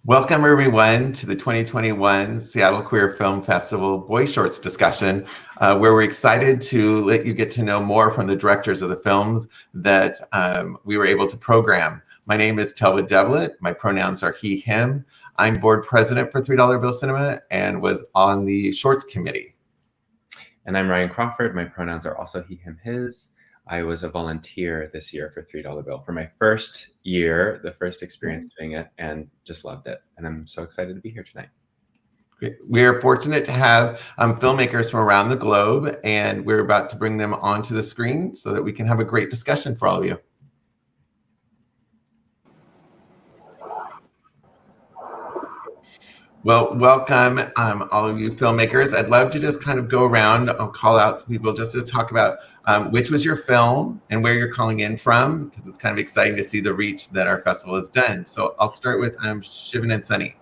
Welcome, everyone, to the 2021 Seattle Queer Film Festival Boy Shorts discussion, where we're excited to let you get to know more from the directors of the films that we were able to program. My name is Telved Devlet. My pronouns are he, him. I'm board president for $3 Bill Cinema and was on the shorts committee. And I'm Ryan Crawford. My pronouns are also he, him, his. I was a volunteer this year for $3 Bill for my first year, the first experience doing it, and just loved it. And I'm so excited to be here tonight. We are fortunate to have filmmakers from around the globe, and we're about to bring them onto the screen so that we can have a great discussion for all of you. Well, welcome, all of you filmmakers. I'd love to just kind of go around. I'll call out some people just to talk about which was your film and where you're calling in from, because it's kind of exciting to see the reach that our festival has done. So I'll start with Shivin and Sunny.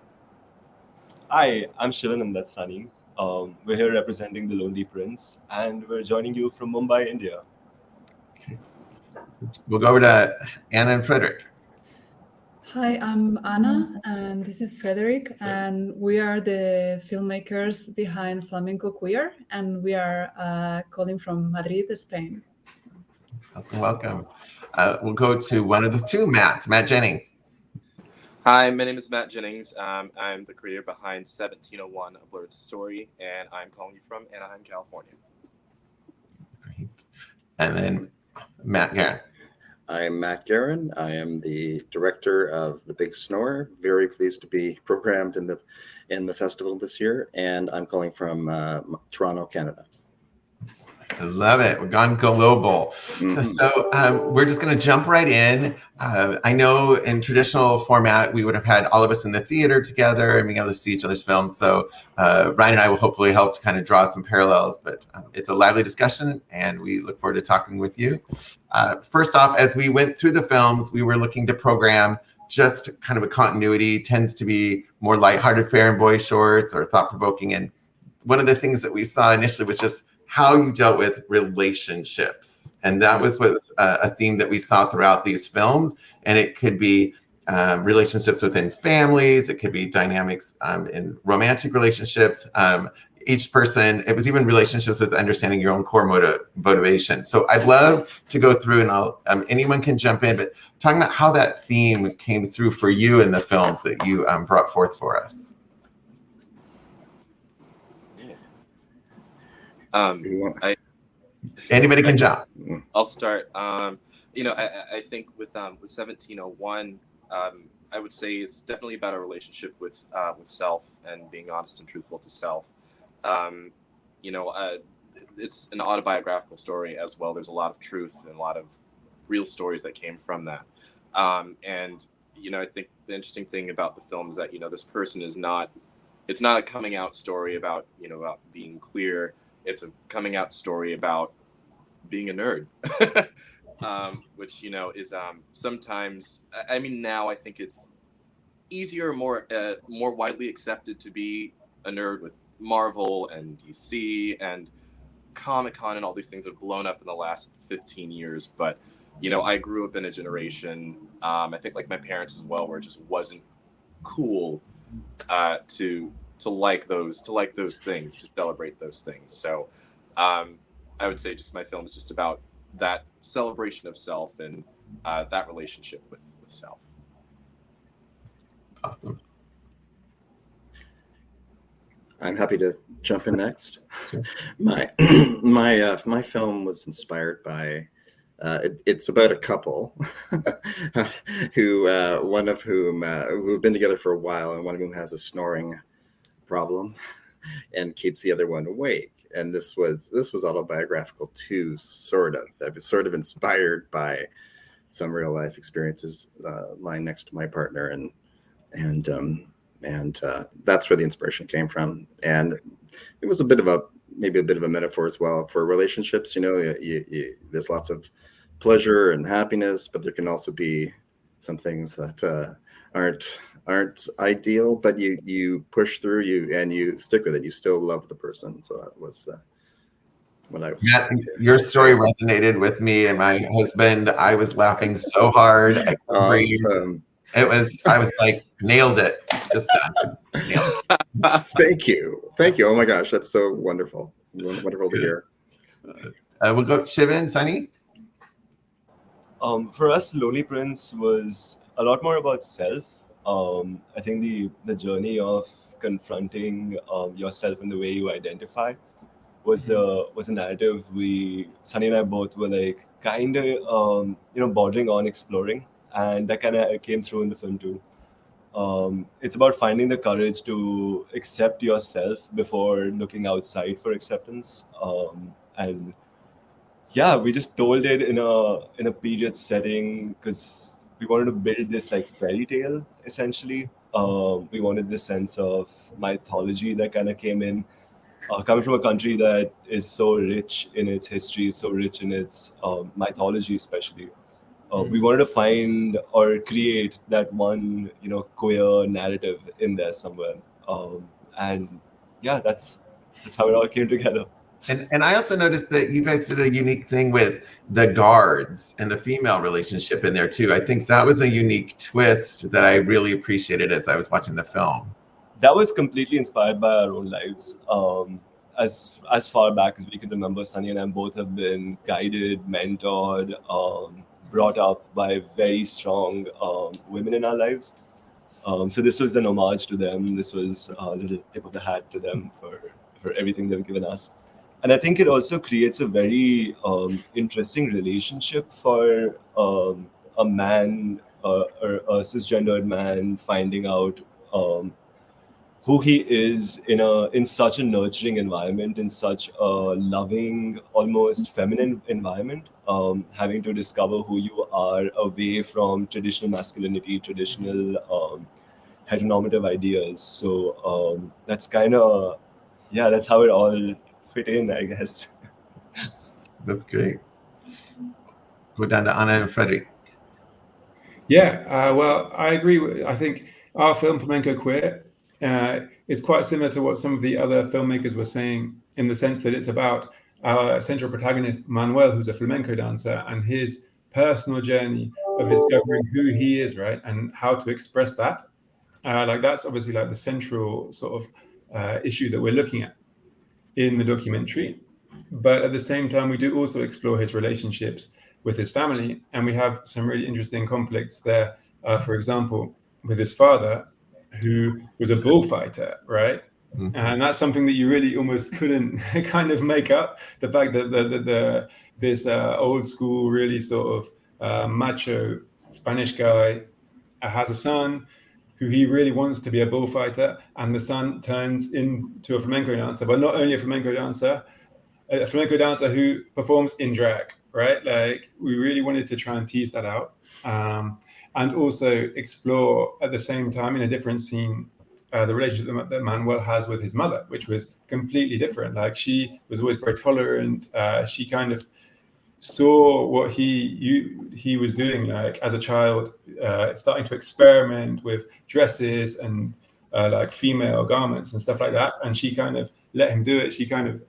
Hi, I'm Shivin and that's Sunny. We're here representing The Lonely Prince, and we're joining you from Mumbai, India. Okay. We'll go over to Anna and Frederick. Hi, I'm Anna, and this is Frederick, and we are the filmmakers behind Flamenco Queer, and we are calling from Madrid, Spain. Welcome. We'll go to one of the two Matts, Matt Jennings. Hi, my name is Matt Jennings. I'm the creator behind 1701, A Blerd Story, and I'm calling you from Anaheim, California. Great. And then Matt Guerin. I'm Matt Guerin. I am the director of The Big Snore. Very pleased to be programmed in the festival this year, and I'm calling from Toronto, Canada. I love it. We're gone global. Mm-hmm. So we're just going to jump right in. I know in traditional format, we would have had all of us in the theater together and being able to see each other's films. So Ryan and I will hopefully help to kind of draw some parallels, but it's a lively discussion and we look forward to talking with you. First off, as we went through the films, we were looking to program just kind of a continuity, tends to be more lighthearted fare and boy shorts or thought-provoking. And one of the things that we saw initially was just how you dealt with relationships. And that was a theme that we saw throughout these films. And it could be relationships within families. It could be dynamics in romantic relationships. Each person, it was even relationships with understanding your own core motivation. So I'd love to go through and anyone can jump in, but talking about how that theme came through for you in the films that you brought forth for us. Anybody can jump. I'll start. I think with 1701, I would say it's definitely about a relationship with self and being honest and truthful to self. It's an autobiographical story as well. There's a lot of truth and a lot of real stories that came from that. I think the interesting thing about the film is that this person it's not a coming out story about about being queer. It's a coming out story about being a nerd, which, is sometimes, now I think it's easier, more widely accepted to be a nerd with Marvel and DC and Comic-Con and all these things have blown up in the last 15 years. But, I grew up in a generation, I think like my parents as well, where it just wasn't cool to like those things, to celebrate those things. So I would say just my film is just about that celebration of self and that relationship with self. Awesome. I'm happy to jump in next. Sure. My film was inspired by it's about a couple who one of whom who've been together for a while, and one of whom has a snoring problem and keeps the other one awake. And this was autobiographical too, sort of. I was sort of inspired by some real life experiences lying next to my partner, and that's where the inspiration came from. And it was maybe a bit of a metaphor as well for relationships. There's lots of pleasure and happiness, but there can also be some things that aren't ideal, but you push through and you stick with it. You still love the person. So that was what I was. Matt, your story resonated with me and my husband. I was laughing so hard. I was like, nailed it. Just done. Nailed it. Thank you. Oh my gosh, that's so wonderful. Wonderful to hear. We'll go Shivin, Sunny. For us, Lonely Prince was a lot more about self. I think the journey of confronting yourself and the way you identify was a narrative Sunny and I both were like kind of bordering on exploring, and that kind of came through in the film too. It's about finding the courage to accept yourself before looking outside for acceptance, and yeah, we just told it in a period setting because we wanted to build this like fairy tale essentially. We wanted this sense of mythology that kind of came in, coming from a country that is so rich in its history, so rich in its mythology, especially. We wanted to find or create that one, queer narrative in there somewhere, and yeah, that's how it all came together. And I also noticed that you guys did a unique thing with the guards and the female relationship in there too. I think that was a unique twist that I really appreciated as I was watching the film. That was completely inspired by our own lives. As far back as we can remember, Sunny and I both have been guided, mentored, brought up by very strong women in our lives. So this was an homage to them. This was a little tip of the hat to them for everything they've given us. And I think it also creates a very interesting relationship for a man or a cisgendered man finding out who he is in such a nurturing environment, in such a loving, almost feminine environment, having to discover who you are away from traditional masculinity, traditional heteronormative ideas. So that's kind of, yeah, that's how it all fit in, I guess. That's great. Go down to Anna and Frederick. Yeah, well, I agree. I think our film, Flamenco Queer, is quite similar to what some of the other filmmakers were saying, in the sense that it's about our central protagonist, Manuel, who's a flamenco dancer, and his personal journey of discovering who he is, right, and how to express that. Like that's obviously like the central sort of issue that we're looking at in the documentary. But at the same time, we do also explore his relationships with his family, and we have some really interesting conflicts there. For example, with his father, who was a bullfighter, right? Mm-hmm. And that's something that you really almost couldn't kind of make up. The fact that this old school, really sort of macho Spanish guy has a son who he really wants to be a bullfighter, and the son turns into a flamenco dancer, but not only a flamenco dancer who performs in drag, right? Like, we really wanted to try and tease that out, and also explore at the same time in a different scene the relationship that Manuel has with his mother, which was completely different. Like, she was always very tolerant. She kind of saw what he was doing, like as a child, starting to experiment with dresses and like female garments and stuff like that, and she kind of let him do it. She kind of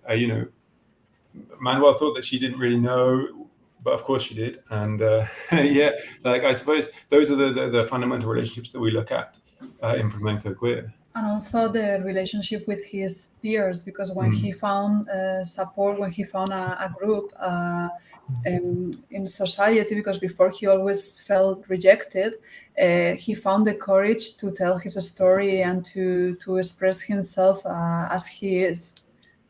Manuel thought that she didn't really know, but of course she did. And yeah, like, I suppose those are the fundamental relationships that we look at in Flamenco Queer. And also the relationship with his peers, because when he found support, when he found a group in society, because before he always felt rejected, he found the courage to tell his story and to express himself as he is.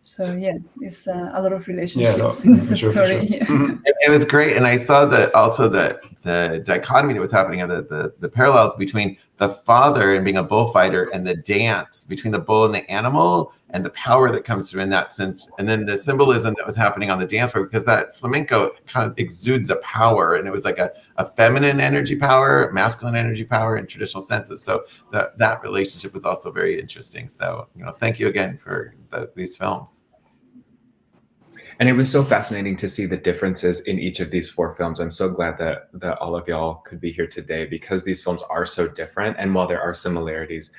So yeah, it's a lot of relationships in this story. Sure. Yeah. It was great, and I saw that also the dichotomy that was happening, and the parallels between the father and being a bullfighter and the dance between the bull and the animal, and the power that comes through in that sense, and then the symbolism that was happening on the dance floor, because that flamenco kind of exudes a power, and it was like a feminine energy power, masculine energy power in traditional senses. So that relationship was also very interesting. So, thank you again for these films. And it was so fascinating to see the differences in each of these 4 films. I'm so glad that all of y'all could be here today, because these films are so different. And while there are similarities,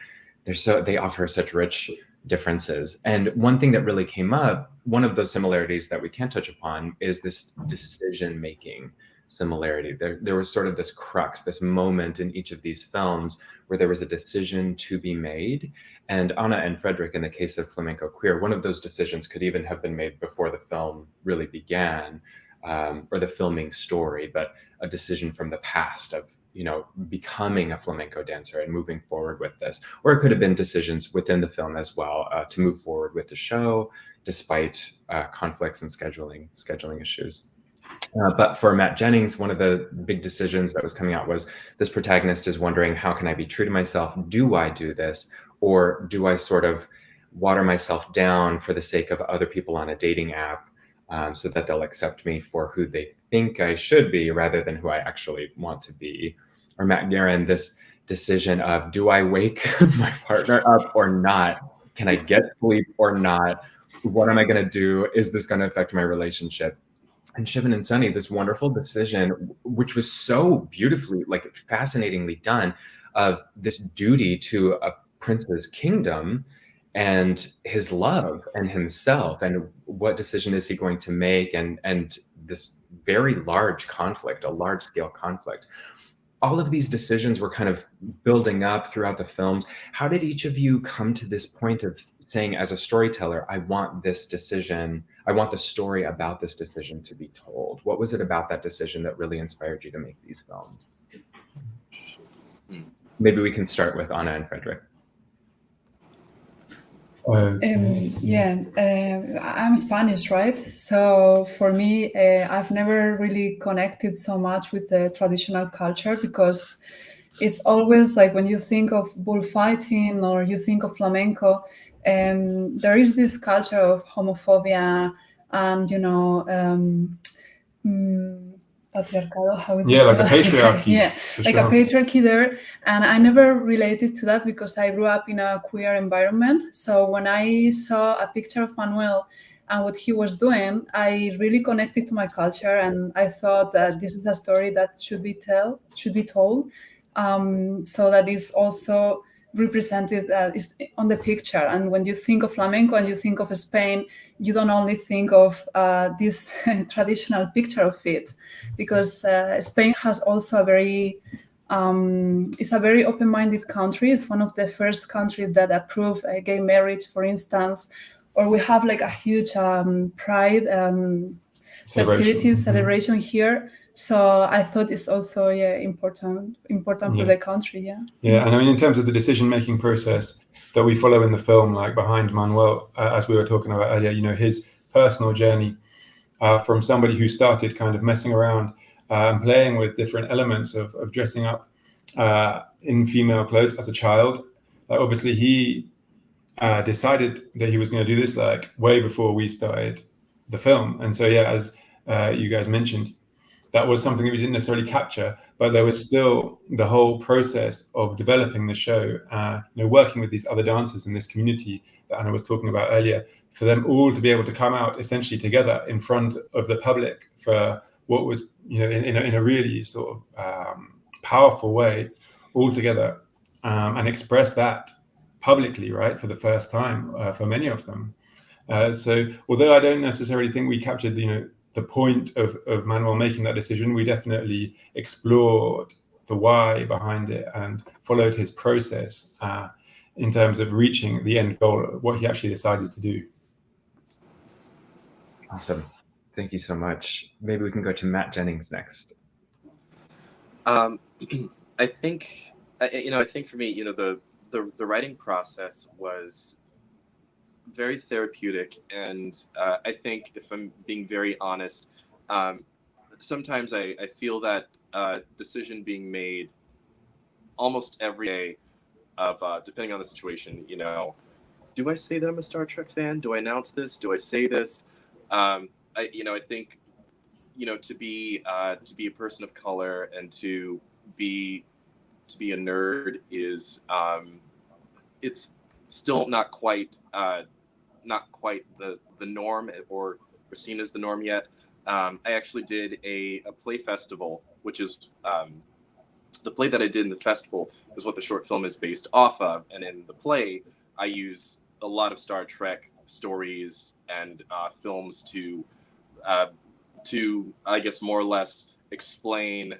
they offer such rich differences. And one thing that really came up, one of those similarities that we can touch upon, is this decision making. similarity. There was sort of this crux, this moment in each of these films where there was a decision to be made. And Anna and Frederick, in the case of Flamenco Queer, one of those decisions could even have been made before the film really began, or the filming story, but a decision from the past of, becoming a flamenco dancer and moving forward with this. Or it could have been decisions within the film as well, to move forward with the show, despite conflicts and scheduling issues. But for Matt Jennings, one of the big decisions that was coming out was this protagonist is wondering, how can I be true to myself? Do I do this? Or do I sort of water myself down for the sake of other people on a dating app, so that they'll accept me for who they think I should be rather than who I actually want to be? Or Matt Guerin, this decision of, do I wake my partner up or not? Can I get sleep or not? What am I going to do? Is this going to affect my relationship? And Shivin and Sunny, this wonderful decision, which was so beautifully, fascinatingly done, of this duty to a prince's kingdom and his love and himself, and what decision is he going to make, and this very large conflict, a large scale conflict. All of these decisions were kind of building up throughout the films. How did each of you come to this point of saying, as a storyteller, I want this decision, I want the story about this decision to be told? What was it about that decision that really inspired you to make these films? Maybe we can start with Anna and Frederick. I'm Spanish, right? So for me, I've never really connected so much with the traditional culture, because it's always like when you think of bullfighting or you think of flamenco, there is this culture of homophobia and, patriarcado, how would you say like that? a patriarchy. Yeah, like a patriarchy there. And I never related to that because I grew up in a queer environment. So when I saw a picture of Manuel and what he was doing, I really connected to my culture, and I thought that this is a story that should be told, so that is also represented is on the picture. And when you think of flamenco and you think of Spain, you don't only think of this traditional picture of it, because Spain has also it's a very open-minded country. It's one of the first countries that approve gay marriage, for instance, or we have like a huge pride celebration here. So I thought it's also important for the country. Yeah, and I mean, in terms of the decision-making process that we follow in the film, like behind Manuel, as we were talking about earlier, his personal journey from somebody who started kind of messing around and playing with different elements of dressing up in female clothes as a child. Like, obviously, he decided that he was going to do this way before we started the film. And so, as you guys mentioned, that was something that we didn't necessarily capture, but there was still the whole process of developing the show, working with these other dancers in this community that Anna was talking about earlier, for them all to be able to come out essentially together in front of the public for what was, in a really sort of powerful way, all together, and express that publicly, right, for the first time for many of them. So although I don't necessarily think we captured, the point of Manuel making that decision, we definitely explored the why behind it and followed his process in terms of reaching the end goal, what he actually decided to do. Awesome. Thank you so much. Maybe we can go to Matt Jennings next. I think for me, the writing process was very therapeutic, and I think, if I'm being very honest, sometimes I feel that decision being made almost every day of depending on the situation. Do I say that I'm a Star Trek fan? Do I announce this? Do I say this? I think to be a person of color and to be a nerd is it's still not quite the norm or seen as the norm yet. I actually did a play festival, which is the play that I did in the festival is what the short film is based off of. And in the play, I use a lot of Star Trek stories and films to I guess more or less explain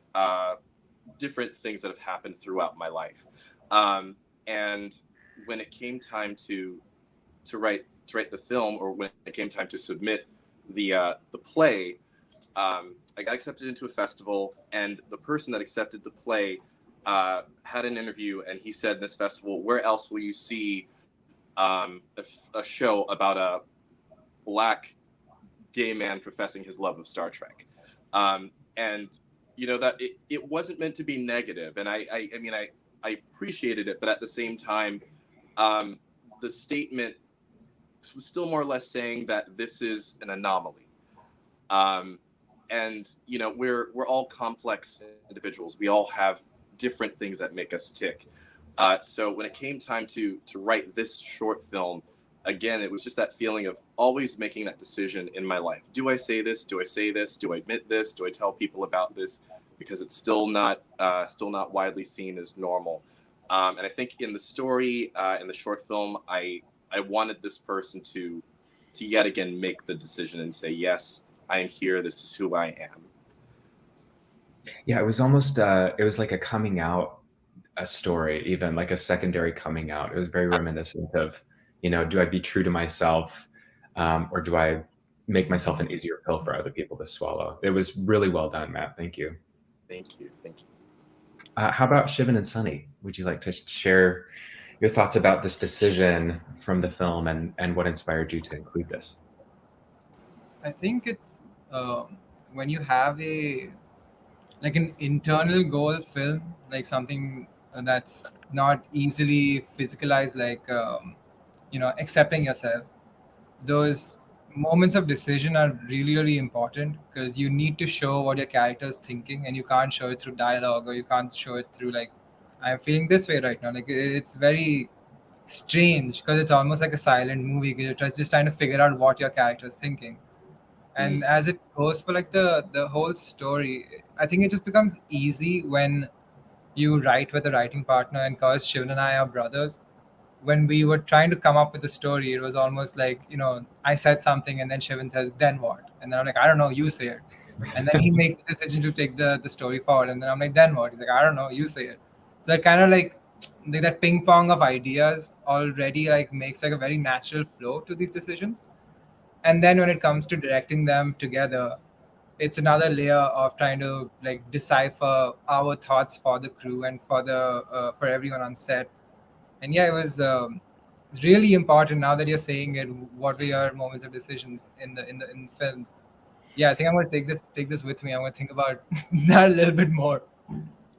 different things that have happened throughout my life. And when it came time to write the film, or when it came time to submit the play, I got accepted into a festival, and the person that accepted the play had an interview, and he said in this festival, where else will you see a show about a Black gay man professing his love of Star Trek? And that it wasn't meant to be negative, and I mean I appreciated it, but at the same time, the statement was still more or less saying that this is an anomaly. And we're all complex individuals. We all have different things that make us tick. So when it came time to write this short film, again, it was just that feeling of always making that decision in my life. Do I say this? Do I say this? Do I admit this? Do I tell people about this? Because it's still not widely seen as normal. And I think in the story, in the short film, I wanted this person to yet again make the decision and say, yes, I am here. This is who I am. Yeah, it was almost it was like a coming out, a story, even like a secondary coming out. It was very reminiscent of, do I be true to myself, or do I make myself an easier pill for other people to swallow? It was really well done, Matt. Thank you. Thank you. How about Shivin and Sunny? Would you like to share your thoughts about this decision from the film and what inspired you to include this? I think it's when you have an internal goal film, like something that's not easily physicalized, like accepting yourself. Those moments of decision are really, really important, because you need to show what your character is thinking, and you can't show it through dialogue, or you can't show it through like, I'm feeling this way right now. Like, it's very strange, because it's almost like a silent movie. You're just trying to figure out what your character is thinking. And as it goes for like the whole story, I think it just becomes easy when you write with a writing partner. And because Shivin and I are brothers, when we were trying to come up with the story, it was almost like, I said something, and then Shivin says, then what? And then I'm like, I don't know, you say it. And then he makes the decision to take the story forward. And then I'm like, then what? He's like, I don't know, you say it. So that kind of like that ping pong of ideas already like makes like a very natural flow to these decisions. And then when it comes to directing them together, it's another layer of trying to like decipher our thoughts for the crew and for everyone on set. And yeah, it was really important. Now that you're saying it, what were your moments of decisions in the films? Yeah, I think I'm going to take this with me. I'm going to think about that a little bit more.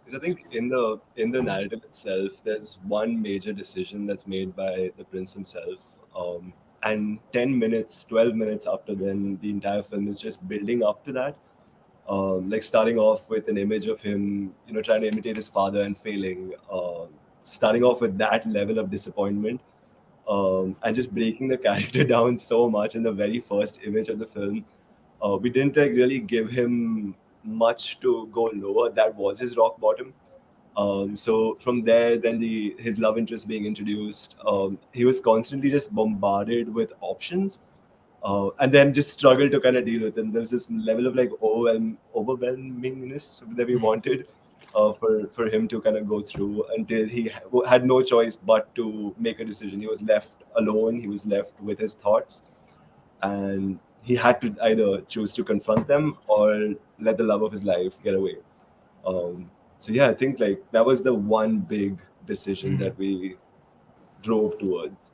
Because I think in the narrative itself, there's one major decision that's made by the prince himself. And 10 minutes, 12 minutes after then, the entire film is just building up to that. Like starting off with an image of him, trying to imitate his father and failing. Starting off with that level of disappointment, and just breaking the character down so much in the very first image of the film. We didn't like really give him much to go lower. That was his rock bottom. So from there, then his love interest being introduced, he was constantly just bombarded with options, and then just struggled to kind of deal with them. There's this level of like overwhelmingness that we wanted for him to kind of go through, until he had no choice but to make a decision. He was left alone. He was left with his thoughts, and he had to either choose to confront them or let the love of his life get away. So yeah, I think like that was the one big decision that we drove towards.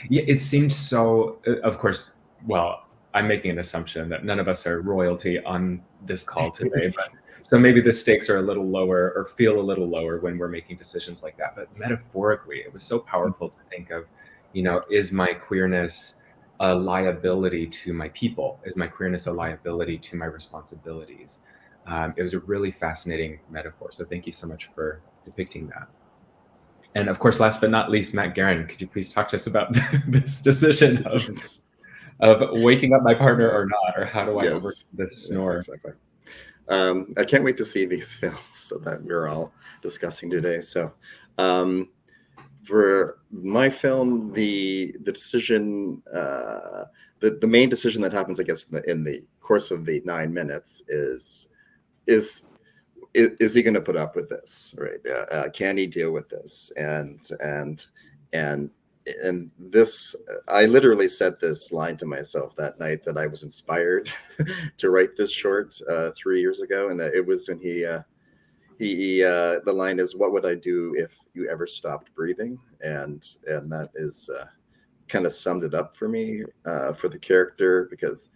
Yeah, it seems so. Of course, well, I'm making an assumption that none of us are royalty on this call today, but so maybe the stakes are a little lower, or feel a little lower when we're making decisions like that. But metaphorically, it was so powerful to think of, is my queerness a liability to my people? Is my queerness a liability to my responsibilities? It was a really fascinating metaphor. So thank you so much for depicting that. And of course, last but not least, Matt Guerin, could you please talk to us about this decision of waking up my partner or not, or how do I overcome this snore? Yeah, exactly. I can't wait to see these films so that we're all discussing today. So for my film, the decision, the main decision that happens, I guess, in the course of the 9 minutes is is he going to put up with this, right? Can he deal with this? And this, I literally said this line to myself that night that I was inspired to write this short 3 years ago, and it was when he the line is, "What would I do if you ever stopped breathing?" And that is kind of summed it up for me, for the character, because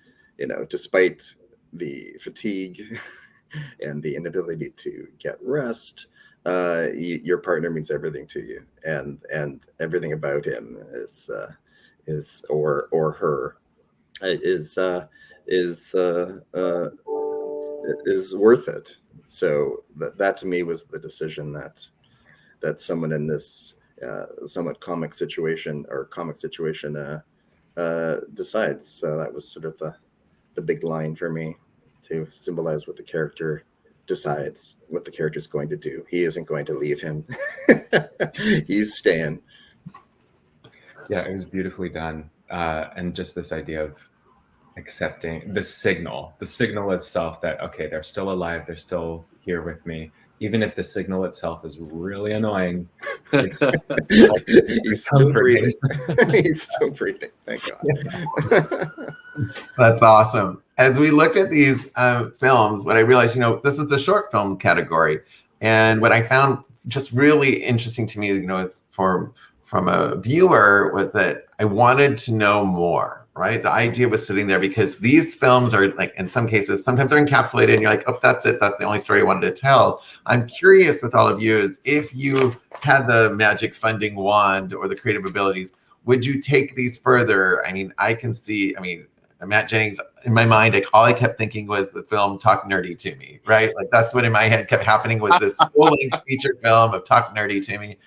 despite the fatigue and the inability to get rest, your partner means everything to you, and everything about him is or her is worth it. So that to me was the decision that someone in this somewhat comic situation decides. So that was sort of the big line for me, to symbolize what the character decides, what the character's going to do. He isn't going to leave him. He's staying. Yeah, it was beautifully done. And just this idea of accepting the signal itself that, okay, they're still alive, they're still here with me. Even if the signal itself is really annoying, he's still breathing. He's still breathing. Thank God. That's awesome. As we looked at these films, what I realized, this is the short film category, and what I found just really interesting to me, from a viewer, was that I wanted to know more. Right, the idea was sitting there because these films are, like, in some cases, sometimes they're encapsulated, and you're like, oh, that's it. That's the only story I wanted to tell. I'm curious with all of you, is if you had the magic funding wand or the creative abilities, would you take these further? I mean, I can see, Matt Jennings, in my mind, all I kept thinking was the film Talk Nerdy to Me, right? Like, that's what in my head kept happening, was this full-length feature film of Talk Nerdy to Me.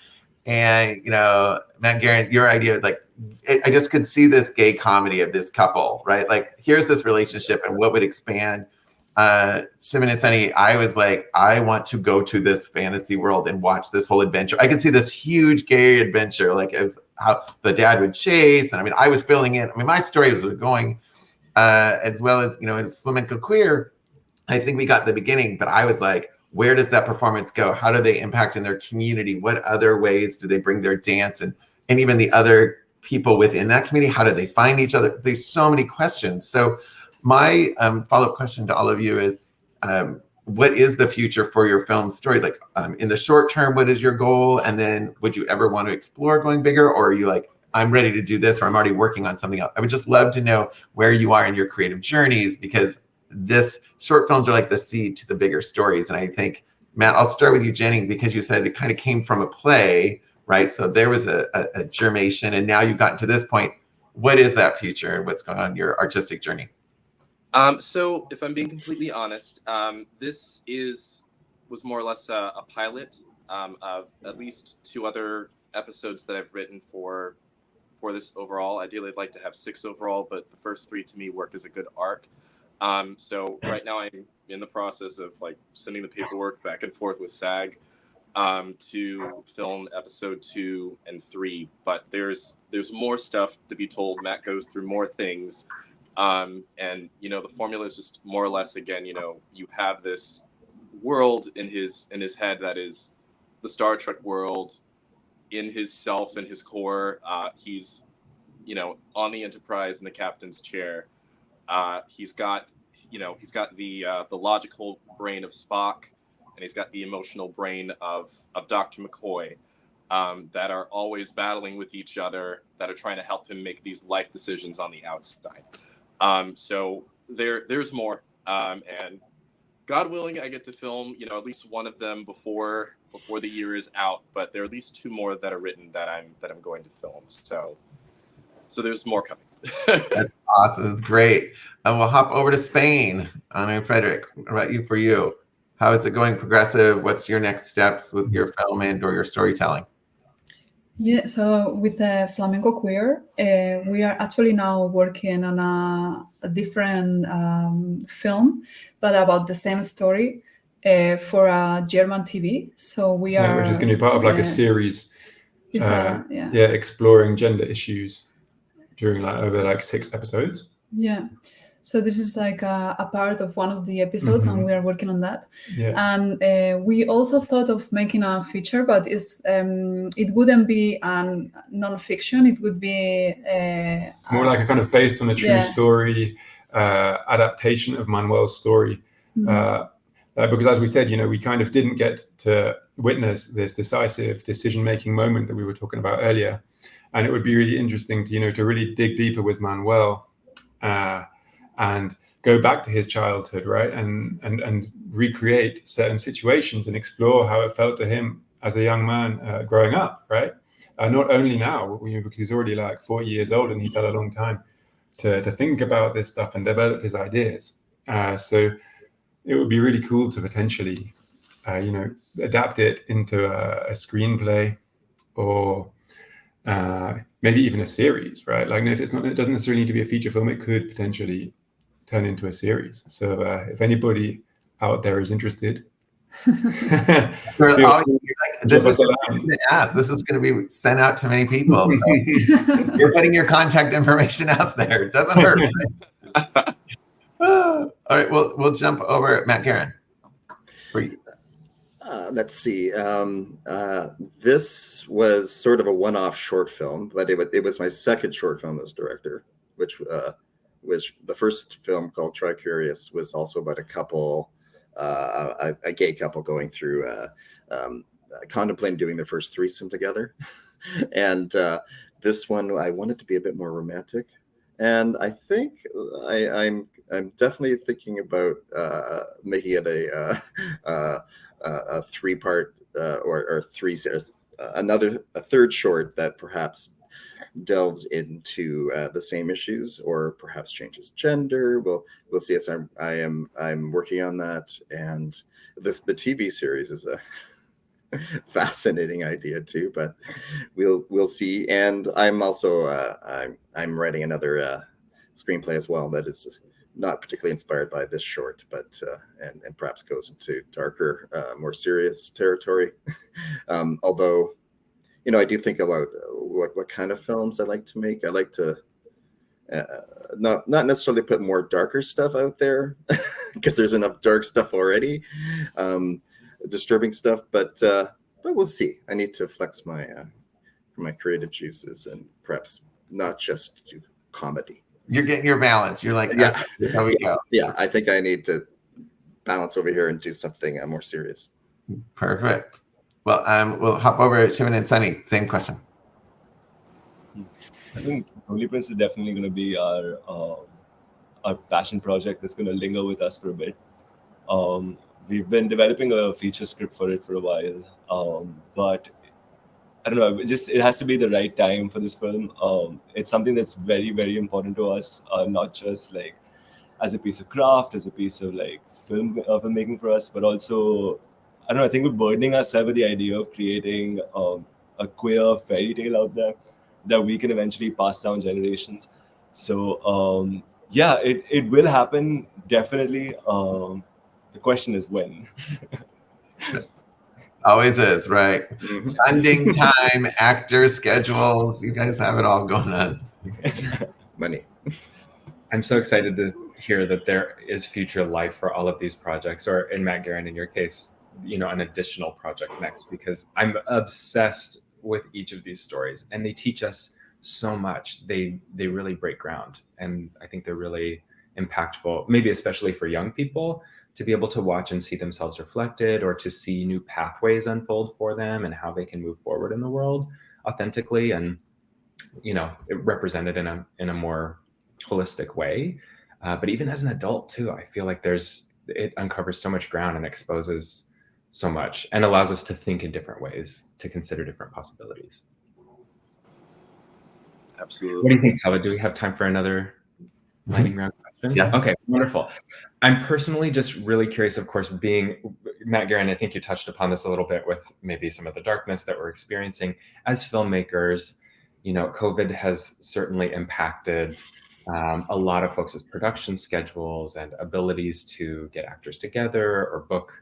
And, Matt, Guerin, your idea, like, I just could see this gay comedy of this couple, right? Like, here's this relationship and what would expand. Shivin and Sunny, I was like, I want to go to this fantasy world and watch this whole adventure. I could see this huge gay adventure, like, as how the dad would chase. And I was filling in. My story was going, as well as, in Flamenco Queer, I think we got the beginning, but I was like, where does that performance go? How do they impact in their community? What other ways do they bring their dance and even the other people within that community? How do they find each other? There's so many questions. So my follow-up question to all of you is, what is the future for your film story? Like, in the short term, what is your goal? And then would you ever want to explore going bigger? Or are you like, I'm ready to do this, or I'm already working on something else? I would just love to know where you are in your creative journeys, because this short films are like the seed to the bigger stories. And I think, Matt, I'll start with you, Jennings, because you said it kind of came from a play, right? So there was a germination, and now you've gotten to this point. What is that future, and what's going on in your artistic journey? So if I'm being completely honest, this was more or less a pilot of at least 2 other episodes that I've written for this overall. Ideally, I'd like to have 6 overall, but the first 3 to me work as a good arc. So right now I'm in the process of, like, sending the paperwork back and forth with SAG to film episode 2 and 3, but there's more stuff to be told. Matt goes through more things, and the formula is just more or less, again, you have this world in his head that is the Star Trek world. In his self and his core, he's on the Enterprise in the captain's chair. He's got the logical brain of Spock, and he's got the emotional brain of Dr. McCoy, that are always battling with each other, that are trying to help him make these life decisions on the outside. So there's more, and God willing, I get to film at least one of them before the year is out. But there are at least 2 more that are written that I'm going to film. So there's more coming. That's awesome. It's great. And we'll hop over to Spain. Frederick, what about you? For you, how is it going? Progressive? What's your next steps with your film and or your storytelling? Yeah, so with the Flamenco Queer, we are actually now working on a different film, but about the same story for a German TV. So we are, which is going to be part of like a series, exploring gender issues during over 6 episodes. Yeah. So this is like a part of one of the episodes, and we are working on that. Yeah. And we also thought of making a feature, but it wouldn't be non-fiction. It would be more like a kind of based on a true Yeah. story adaptation of Manuel's story. Because as we said, we kind of didn't get to witness this decisive decision-making moment that we were talking about earlier. And it would be really interesting to really dig deeper with Manuel and go back to his childhood, right? And recreate certain situations and explore how it felt to him as a young man growing up, right? Not only now, because he's already like 40 years old and he's had a long time to think about this stuff and develop his ideas. So it would be really cool to potentially, adapt it into a screenplay or maybe even a series, right? Like if it doesn't necessarily need to be a feature film, it could potentially turn into a series. So if anybody out there is interested, this is going to be sent out to many people. So you're putting your contact information out there. It doesn't hurt. All right, we'll jump over Matt Guerin. Let's see. This was sort of a one-off short film, but it was my second short film as director, which the first film called Try Curious was also about a couple, a gay couple going through contemplating doing their first threesome together. And this one, I wanted to be a bit more romantic. And I think I'm definitely thinking about making it a three-part or a third short that perhaps delves into the same issues or perhaps changes gender. We'll see. As I'm working on that, and the TV series is a fascinating idea too, but we'll see. And I'm also I'm writing another screenplay as well that is not particularly inspired by this short, but and perhaps goes into darker, more serious territory. Although, I do think about what kind of films I like to make. I like to not necessarily put more darker stuff out there because there's enough dark stuff already, disturbing stuff. But we'll see. I need to flex my creative juices and perhaps not just do comedy. You're getting your balance. You're like, yeah, okay, there we go. Yeah, I think I need to balance over here and do something more serious. Perfect. Well, we'll hop over to Shivin and Sunny. Same question. I think Holy Prince is definitely going to be our passion project that's going to linger with us for a bit. We've been developing a feature script for it for a while, but I don't know. It has to be the right time for this film. It's something that's very, very important to us, not just like as a piece of craft, as a piece of like filmmaking for us, but also, I don't know. I think we're burdening ourselves with the idea of creating a queer fairy tale out there that we can eventually pass down generations. So yeah, it will happen definitely. The question is when. Always is, right? Mhm. Funding time, actor schedules. You guys have it all going on. Money. I'm so excited to hear that there is future life for all of these projects, or in Matt Guerin, in your case, an additional project next, because I'm obsessed with each of these stories and they teach us so much. They really break ground, and I think they're really impactful, maybe especially for young people, to be able to watch and see themselves reflected, or to see new pathways unfold for them and how they can move forward in the world authentically and represented in a more holistic way. But even as an adult too, I feel like it uncovers so much ground and exposes so much and allows us to think in different ways, to consider different possibilities. Absolutely. What do you think, Telved? Do we have time for another lightning round question? Yeah. Okay, wonderful. I'm personally just really curious, of course, being Matt Guerin, I think you touched upon this a little bit with maybe some of the darkness that we're experiencing as filmmakers. COVID has certainly impacted a lot of folks' production schedules and abilities to get actors together or book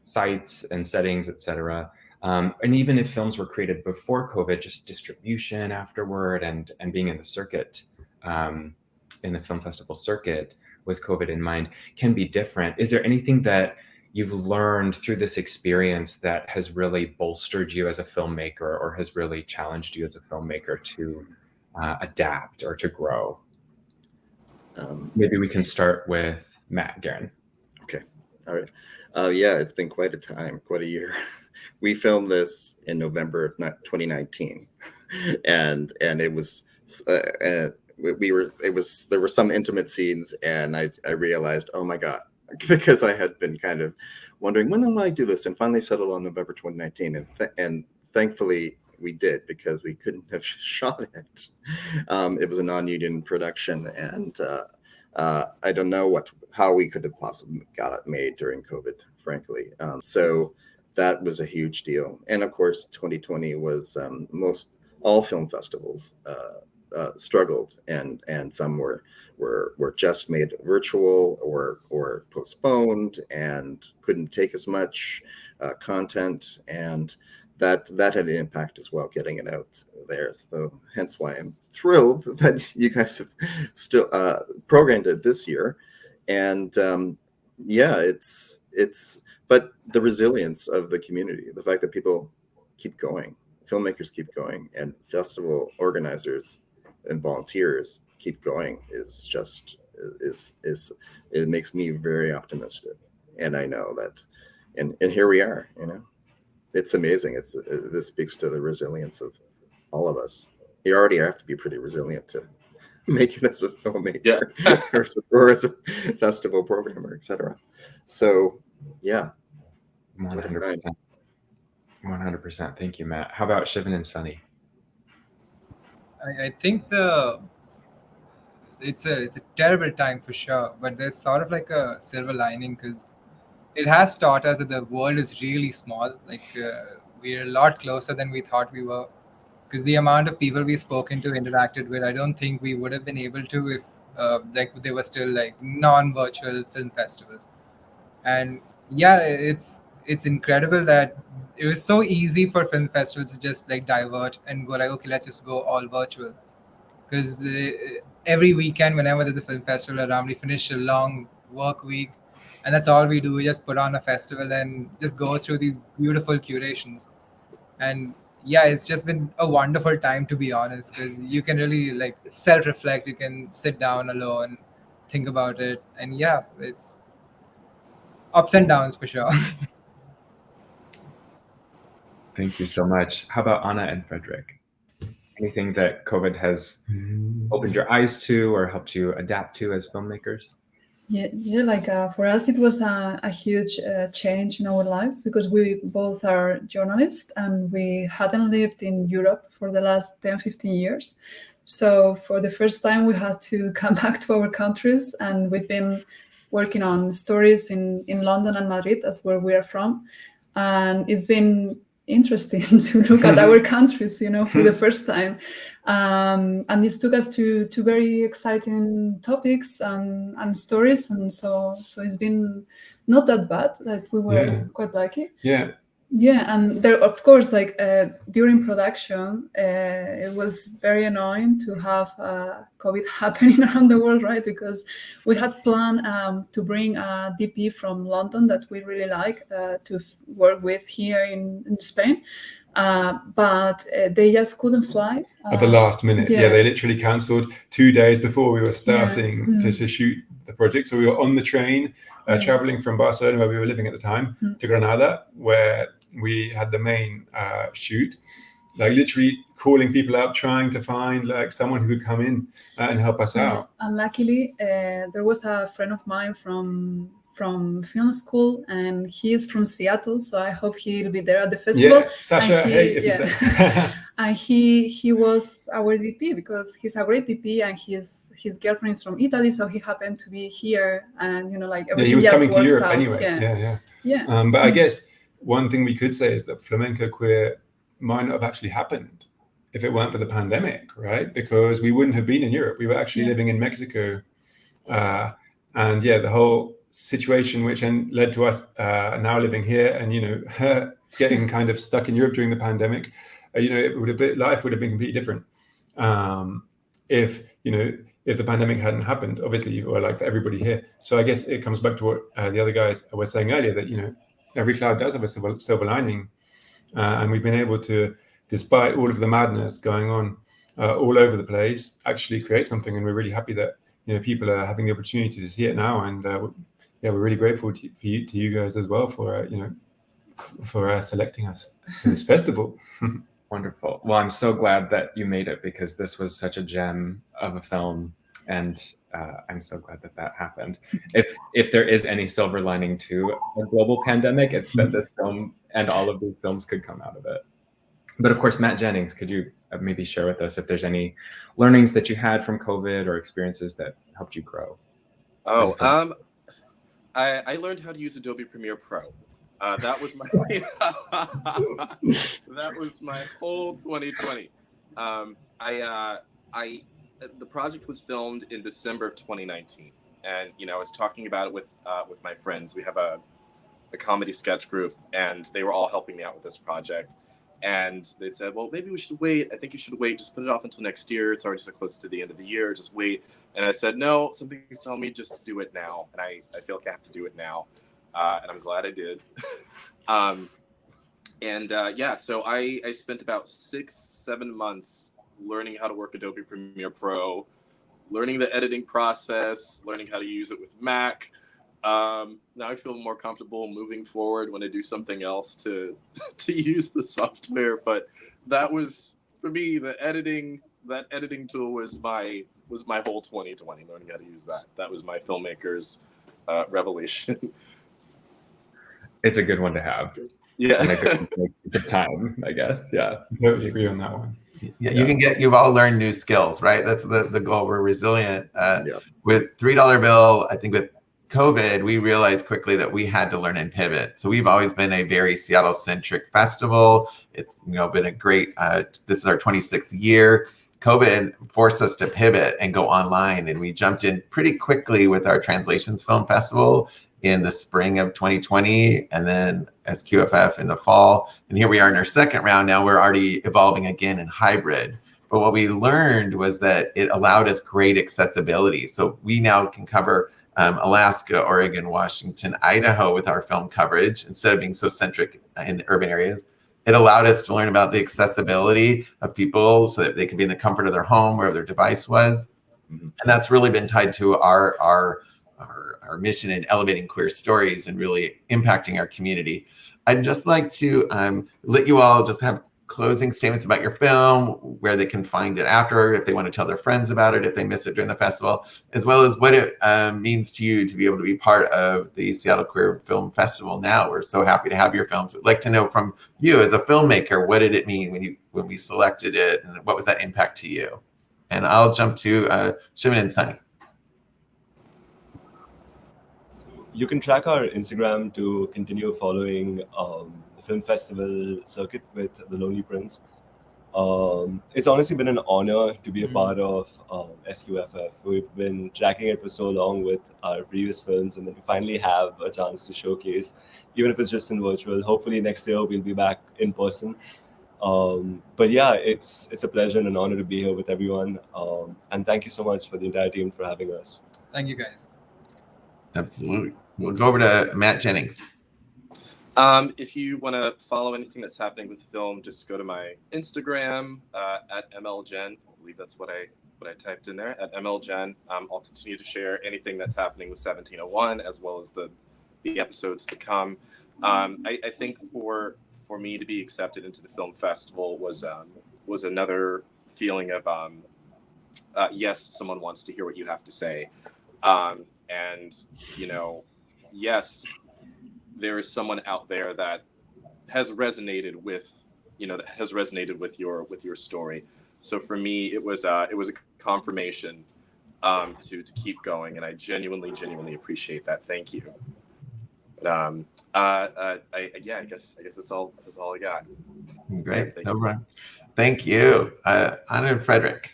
sites and settings, etc. And even if films were created before COVID, just distribution afterward and being in the circuit, in the film festival circuit, with COVID in mind can be different. Is there anything that you've learned through this experience that has really bolstered you as a filmmaker, or has really challenged you as a filmmaker to adapt or to grow? Maybe we can start with Matt, Guerin. Okay. All right. Yeah, it's been quite a time, quite a year. We filmed this in November of 2019, and it was there were some intimate scenes, and I realized, oh my God, because I had been kind of wondering, when will I do this, and finally settled on November 2019, and thankfully we did, because we couldn't have shot it. It was a non-union production, and I don't know how we could have possibly got it made during COVID, frankly. So that was a huge deal. And of course, 2020 was all film festivals struggled, and some were just made virtual or postponed and couldn't take as much content, and that had an impact as well, getting it out there. So hence why I'm thrilled that you guys have still programmed it this year. And yeah, it's but the resilience of the community, the fact that people keep going, filmmakers keep going, and festival organizers and volunteers keep going is just it makes me very optimistic. And I know that, and here we are, it's amazing. This speaks to the resilience of all of us. You already have to be pretty resilient to make it as a filmmaker, or as a festival programmer, etc. So yeah, 100%. 100%. Thank you, Matt. How about Shivin and Sunny? I think it's a terrible time for sure, but there's sort of like a silver lining, because it has taught us that the world is really small. Like we're a lot closer than we thought we were, because the amount of people we've spoken to, interacted with, I don't think we would have been able to if like they were still like non-virtual film festivals. And yeah, it's incredible that it was so easy for film festivals to just like divert and go like, okay, let's just go all virtual. Because every weekend, whenever there's a film festival around, we finish a long work week, and that's all we do. We just put on a festival and just go through these beautiful curations. And yeah, it's just been a wonderful time, to be honest, because you can really like self-reflect. You can sit down alone, think about it, and yeah, it's ups and downs for sure. Thank you so much. How about Anna and Frederick? Anything that COVID has opened your eyes to or helped you adapt to as filmmakers? Yeah, like for us, it was a huge change in our lives, because we both are journalists and we hadn't lived in Europe for the last 10, 15 years. So for the first time, we had to come back to our countries, and we've been working on stories in London and Madrid, that's where we are from. And it's been interesting to look at our countries, for the first time. And this took us to very exciting topics and stories. And so it's been not that bad. Like we were quite lucky. Yeah, and there, of course, like during production, it was very annoying to have COVID happening around the world, right? Because we had planned to bring a DP from London that we really like to work with here in Spain, but they just couldn't fly. At the last minute, they literally cancelled 2 days before we were starting to shoot the project. So we were on the train, traveling from Barcelona, where we were living at the time, to Granada, where we had the main shoot, like literally calling people up, trying to find like someone who could come in and help us out. And luckily, there was a friend of mine from film school, and he's from Seattle, so I hope he'll be there at the festival. Yeah, Sasha, hey, if he's there. And he was our DP, because he's a great DP, and his girlfriend is from Italy, so he happened to be here, and like everything he was just coming to worked Europe out. anyway. Yeah. But I guess one thing we could say is that Flamenco Queer might not have actually happened if it weren't for the pandemic, right? Because we wouldn't have been in Europe. We were actually living in Mexico. And the whole situation which led to us now living here and, getting kind of stuck in Europe during the pandemic, life would have been completely different. If if the pandemic hadn't happened, obviously, or like for everybody here. So I guess it comes back to what the other guys were saying earlier, that, you know, every cloud does have a silver lining. And we've been able to, despite all of the madness going on all over the place, actually create something. And we're really happy that, you know, people are having the opportunity to see it now. And yeah, we're really grateful to you guys as well for, you know, for selecting us for this festival. Wonderful. Well, I'm so glad that you made it, because this was such a gem of a film, and I'm so glad that that happened. If there is any silver lining to a global pandemic, it's that this film and all of these films could come out of it. But of course, Matt Jennings, could you maybe share with us if there's any learnings that you had from COVID or experiences that helped you grow? Oh, I learned how to use Adobe Premiere Pro. That was my that was my whole 2020. The project was filmed in December of 2019, and you know, I was talking about it with my friends. We have a comedy sketch group, and they were all helping me out with this project. And they said, "Well, maybe we should wait. I think you should wait. Just put it off until next year. It's already so close to the end of the year. Just wait." And I said, "No, something's telling me just to do it now, and I feel like I have to do it now." And I'm glad I did. Yeah, so I spent about 6-7 months learning how to work Adobe Premiere Pro, learning the editing process, learning how to use it with Mac. Now I feel more comfortable moving forward when I do something else to use the software. But that was, for me, that editing tool was my whole 2020, learning how to use that. That was my filmmakers revelation. It's a good one to have. Yeah. And a good time, I guess. Yeah. Totally agree on that one. Yeah, you've all learned new skills, right? That's the goal. We're resilient. With $3 bill, I think with COVID, we realized quickly that we had to learn and pivot. So we've always been a very Seattle-centric festival. It's, you know, been a great, this is our 26th year. COVID forced us to pivot and go online, and we jumped in pretty quickly with our Translations Film Festival in the spring of 2020, and then SQFF in the fall. And here we are in our second round. Now we're already evolving again in hybrid. But what we learned was that it allowed us great accessibility. So we now can cover Alaska, Oregon, Washington, Idaho with our film coverage instead of being so centric in the urban areas. It allowed us to learn about the accessibility of people so that they could be in the comfort of their home, wherever their device was. And that's really been tied to our mission in elevating queer stories and really impacting our community. I'd just like to let you all just have closing statements about your film, where they can find it after, if they want to tell their friends about it, if they miss it during the festival, as well as what it means to you to be able to be part of the Seattle Queer Film Festival now. We're so happy to have your films. We'd like to know from you as a filmmaker, what did it mean when we selected it, and what was that impact to you? And I'll jump to Shivin and Sunny. You can track our Instagram to continue following the film festival circuit with The Lonely Prince. It's honestly been an honor to be a part of SQFF. We've been tracking it for so long with our previous films, and then we finally have a chance to showcase, even if it's just in virtual. Hopefully next year we'll be back in person. But yeah, it's a pleasure and an honor to be here with everyone. And thank you so much for the entire team for having us. Thank you, guys. Absolutely. We'll go over to Matt Jennings. If you want to follow anything that's happening with the film, just go to my Instagram at MLGen. I believe that's what I typed in there, at MLGen. I'll continue to share anything that's happening with 1701, as well as the episodes to come. I think for me to be accepted into the film festival was another feeling of yes, someone wants to hear what you have to say, and you know, yes, there is someone out there that has resonated with your story. So for me, it was a confirmation to keep going, and I genuinely appreciate that. Thank you. But I guess that's all I got. Great. No problem. Thank you. Anna and Frederick.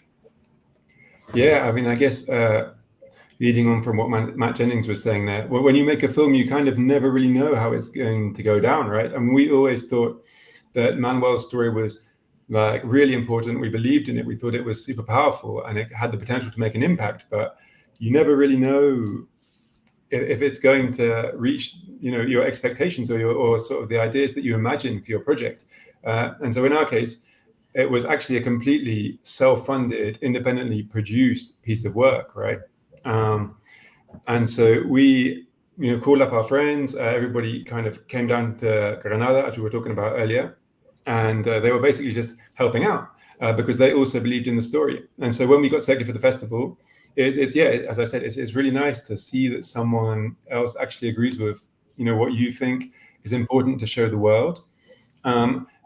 Yeah, I mean, I guess leading on from what Matt Jennings was saying there, when you make a film, you kind of never really know how it's going to go down, right? I mean, we always thought that Manuel's story was like really important. We believed in it. We thought it was super powerful and it had the potential to make an impact, but you never really know if it's going to reach, your expectations or sort of the ideas that you imagine for your project. And so in our case, it was actually a completely self-funded, independently produced piece of work, right? And so we, called up our friends. Everybody kind of came down to Granada, as we were talking about earlier, and they were basically just helping out because they also believed in the story. And so when we got selected for the festival, it's as I said, it's really nice to see that someone else actually agrees with, what you think is important to show the world.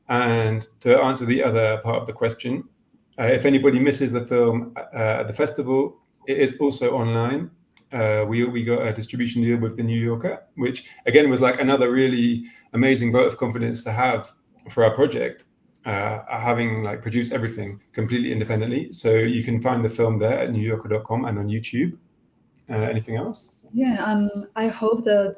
And to answer the other part of the question, if anybody misses the film at the festival, it is also online. We got a distribution deal with The New Yorker, which again was like another really amazing vote of confidence to have for our project, having like produced everything completely independently. So you can find the film there at newyorker.com and on YouTube. Anything else? Yeah, and I hope that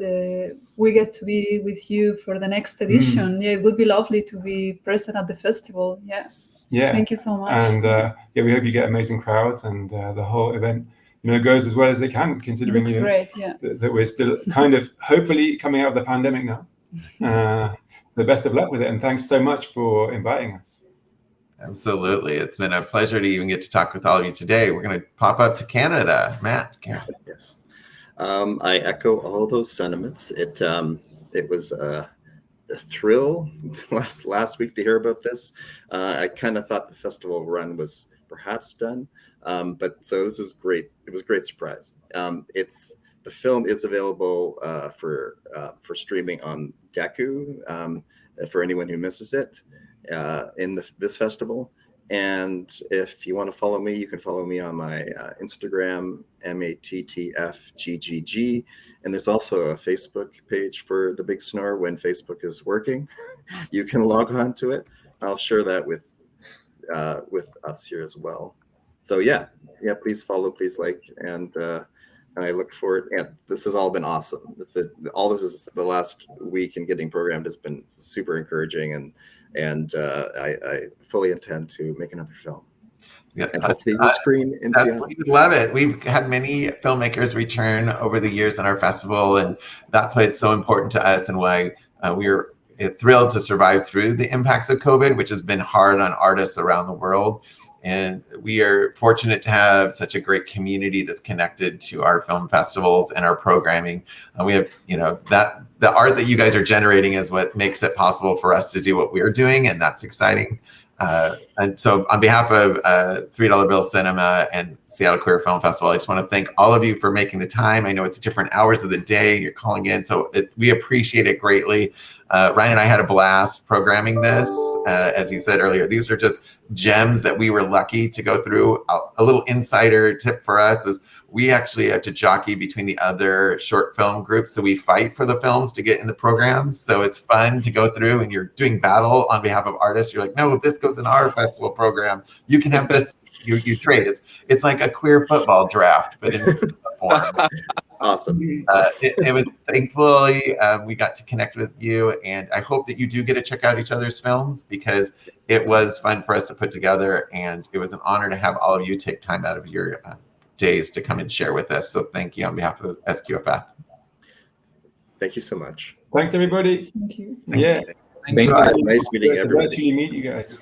we get to be with you for the next edition. Yeah, it would be lovely to be present at the festival. Yeah. Thank you so much. And we hope you get amazing crowds and the whole event, goes as well as it can, considering great, that we're still kind of hopefully coming out of the pandemic now. The best of luck with it, and thanks so much for inviting us. Absolutely. It's been a pleasure to even get to talk with all of you today. We're going to pop up to Canada. Matt. Yes. I echo all those sentiments. It was a thrill last week to hear about this. I kind of thought the festival run was perhaps done, but so this is great. It was a great surprise. The film is available for streaming on Deku for anyone who misses it in this festival. And if you want to follow me, you can follow me on my Instagram, MATTFGGG. And there's also a Facebook page for The Big Snore when Facebook is working. You can log on to it. I'll share that with us here as well. So yeah, please follow, please like, and I look forward. And this has all been awesome. This is the last week, and getting programmed has been super encouraging, and I fully intend to make another film. Yeah, and hopefully we'll screen in Seattle. We would love it. We've had many filmmakers return over the years in our festival, and that's why it's so important to us, and why we're thrilled to survive through the impacts of COVID, which has been hard on artists around the world. And we are fortunate to have such a great community that's connected to our film festivals and our programming. And we have, that the art that you guys are generating is what makes it possible for us to do what we're doing, and that's exciting. And so on behalf of $3 Bill Cinema and Seattle Queer Film Festival, I just want to thank all of you for making the time. I know it's different hours of the day you're calling in, so we appreciate it greatly. Ryan and I had a blast programming this. As you said earlier, these are just gems that we were lucky to go through. A little insider tip for us is we actually have to jockey between the other short film groups. So we fight for the films to get in the programs. So it's fun to go through, and you're doing battle on behalf of artists. You're like, no, this goes in our festival program. You can have this. You trade. It's like a queer football draft, but in form. Awesome. It was thankfully we got to connect with you, and I hope that you do get to check out each other's films, because it was fun for us to put together, and it was an honor to have all of you take time out of your days to come and share with us. So thank you on behalf of SQFF. Thank you so much. Thanks, everybody. Thank you. Yeah. Thank you. Nice meeting everybody. Glad to meet you guys.